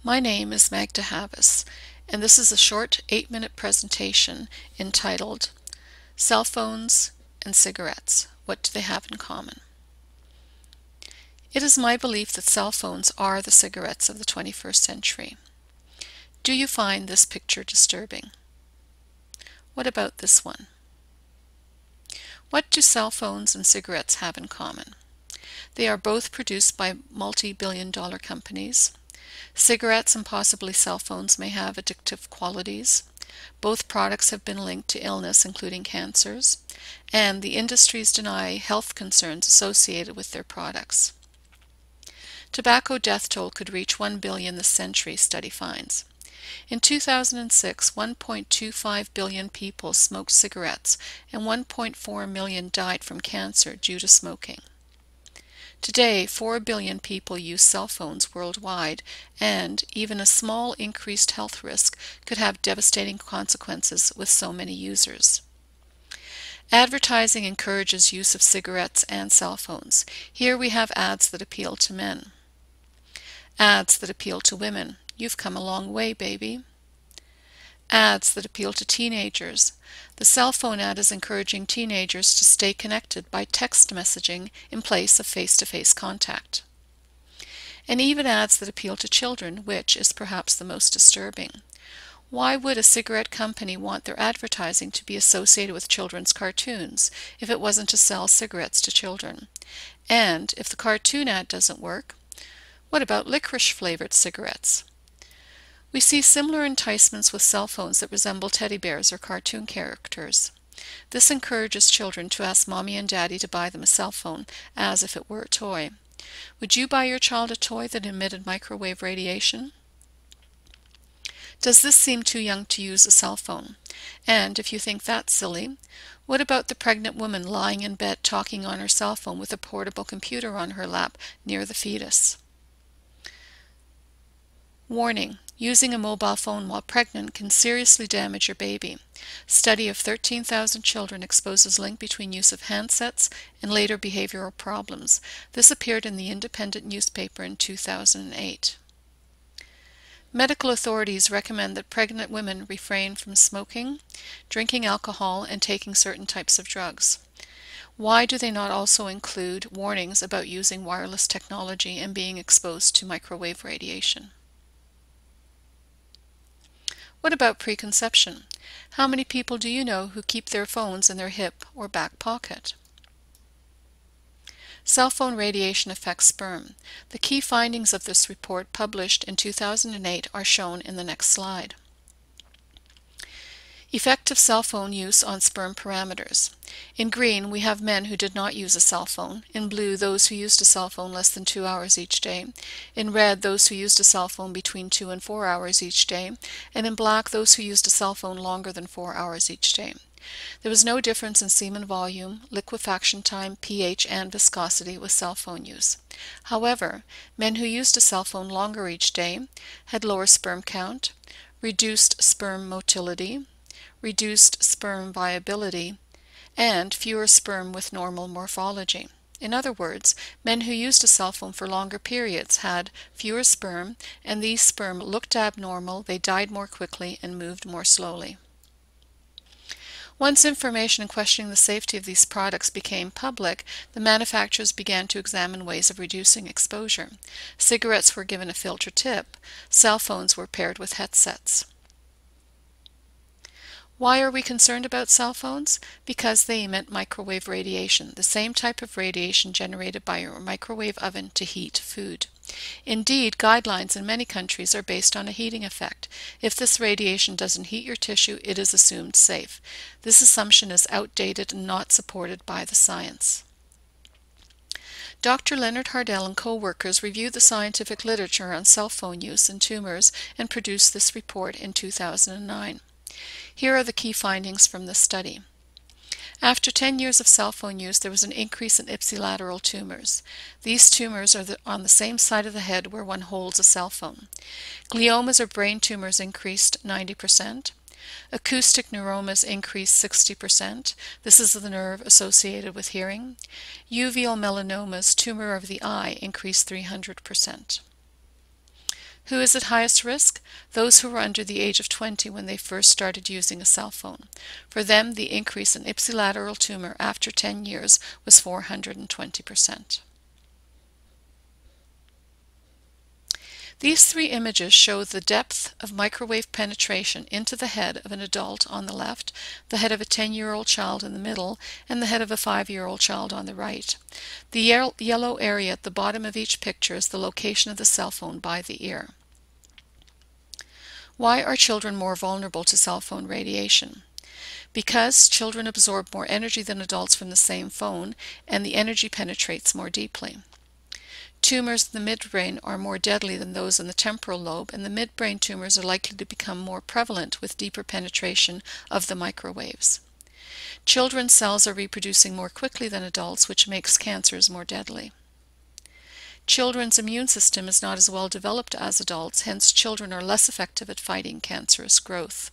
My name is Magda Havis, and this is a short 8-minute presentation entitled Cell Phones and Cigarettes, What Do They Have in Common? It is my belief that cell phones are the cigarettes of the 21st century. Do you find this picture disturbing? What about this one? What do cell phones and cigarettes have in common? They are both produced by multi-billion-dollar companies. Cigarettes and possibly cell phones may have addictive qualities. Both products have been linked to illness, including cancers, and the industries deny health concerns associated with their products. Tobacco death toll could reach 1 billion this century, study finds. In 2006, 1.25 billion people smoked cigarettes and 1.4 million died from cancer due to smoking. Today, 4 billion people use cell phones worldwide, and even a small increased health risk could have devastating consequences with so many users. Advertising encourages use of cigarettes and cell phones. Here we have ads that appeal to men. Ads that appeal to women. You've come a long way, baby. Ads that appeal to teenagers. The cell phone ad is encouraging teenagers to stay connected by text messaging in place of face-to-face contact. And even ads that appeal to children, which is perhaps the most disturbing. Why would a cigarette company want their advertising to be associated with children's cartoons if it wasn't to sell cigarettes to children? And if the cartoon ad doesn't work, what about licorice-flavored cigarettes? We see similar enticements with cell phones that resemble teddy bears or cartoon characters. This encourages children to ask mommy and daddy to buy them a cell phone as if it were a toy. Would you buy your child a toy that emitted microwave radiation? Does this seem too young to use a cell phone? And if you think that's silly, what about the pregnant woman lying in bed talking on her cell phone with a portable computer on her lap near the fetus? Warning: using a mobile phone while pregnant can seriously damage your baby. Study of 13,000 children exposes link between use of handsets and later behavioral problems. This appeared in the Independent newspaper in 2008. Medical authorities recommend that pregnant women refrain from smoking, drinking alcohol, and taking certain types of drugs. Why do they not also include warnings about using wireless technology and being exposed to microwave radiation? What about preconception? How many people do you know who keep their phones in their hip or back pocket? Cell phone radiation affects sperm. The key findings of this report, published in 2008, are shown in the next slide. Effect of cell phone use on sperm parameters. In green, we have men who did not use a cell phone. In blue, those who used a cell phone less than 2 hours each day. In red, those who used a cell phone between 2 and 4 hours each day. And in black, those who used a cell phone longer than 4 hours each day. There was no difference in semen volume, liquefaction time, pH, and viscosity with cell phone use. However, men who used a cell phone longer each day had lower sperm count, reduced sperm motility, reduced sperm viability, and fewer sperm with normal morphology. In other words, men who used a cell phone for longer periods had fewer sperm, and these sperm looked abnormal, they died more quickly, and moved more slowly. Once information questioning the safety of these products became public, the manufacturers began to examine ways of reducing exposure. Cigarettes were given a filter tip. Cell phones were paired with headsets. Why are we concerned about cell phones? Because they emit microwave radiation, the same type of radiation generated by a microwave oven to heat food. Indeed, guidelines in many countries are based on a heating effect. If this radiation doesn't heat your tissue, it is assumed safe. This assumption is outdated and not supported by the science. Dr. Leonard Hardell and co-workers reviewed the scientific literature on cell phone use in tumors and produced this report in 2009. Here are the key findings from this study. After 10 years of cell phone use, there was an increase in ipsilateral tumors. These tumors are on the same side of the head where one holds a cell phone. Gliomas or brain tumors increased 90%. Acoustic neuromas increased 60%. This is the nerve associated with hearing. Uveal melanomas, tumor of the eye, increased 300%. Who is at highest risk? Those who were under the age of 20 when they first started using a cell phone. For them, the increase in ipsilateral tumor after 10 years was 420%. These three images show the depth of microwave penetration into the head of an adult on the left, the head of a 10-year-old child in the middle, and the head of a 5-year-old child on the right. The yellow area at the bottom of each picture is the location of the cell phone by the ear. Why are children more vulnerable to cell phone radiation? Because children absorb more energy than adults from the same phone, and the energy penetrates more deeply. Tumors in the midbrain are more deadly than those in the temporal lobe, and the midbrain tumors are likely to become more prevalent with deeper penetration of the microwaves. Children's cells are reproducing more quickly than adults, which makes cancers more deadly. Children's immune system is not as well developed as adults, hence children are less effective at fighting cancerous growth.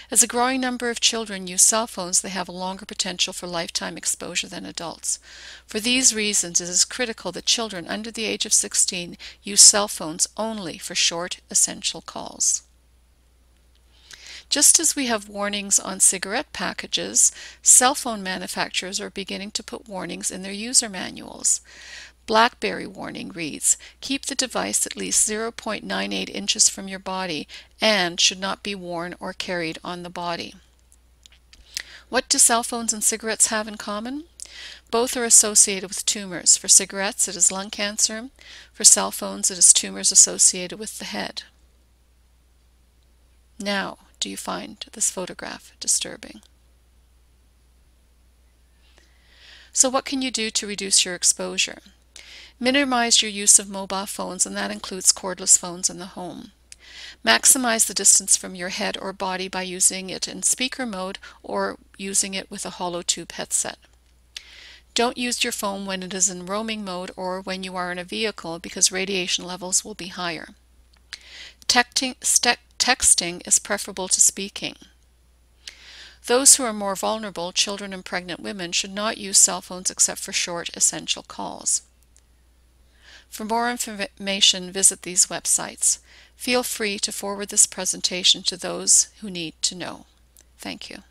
As a growing number of children use cell phones, they have a longer potential for lifetime exposure than adults. For these reasons, it is critical that children under the age of 16 use cell phones only for short, essential calls. Just as we have warnings on cigarette packages, cell phone manufacturers are beginning to put warnings in their user manuals. BlackBerry warning reads, "Keep the device at least 0.98 inches from your body and should not be worn or carried on the body." What do cell phones and cigarettes have in common? Both are associated with tumors. For cigarettes, it is lung cancer. For cell phones, it is tumors associated with the head. Now, do you find this photograph disturbing? So what can you do to reduce your exposure? Minimize your use of mobile phones, and that includes cordless phones in the home. Maximize the distance from your head or body by using it in speaker mode or using it with a hollow tube headset. Don't use your phone when it is in roaming mode or when you are in a vehicle because radiation levels will be higher. Texting is preferable to speaking. Those who are more vulnerable, children and pregnant women, should not use cell phones except for short, essential calls. For more information, visit these websites. Feel free to forward this presentation to those who need to know. Thank you.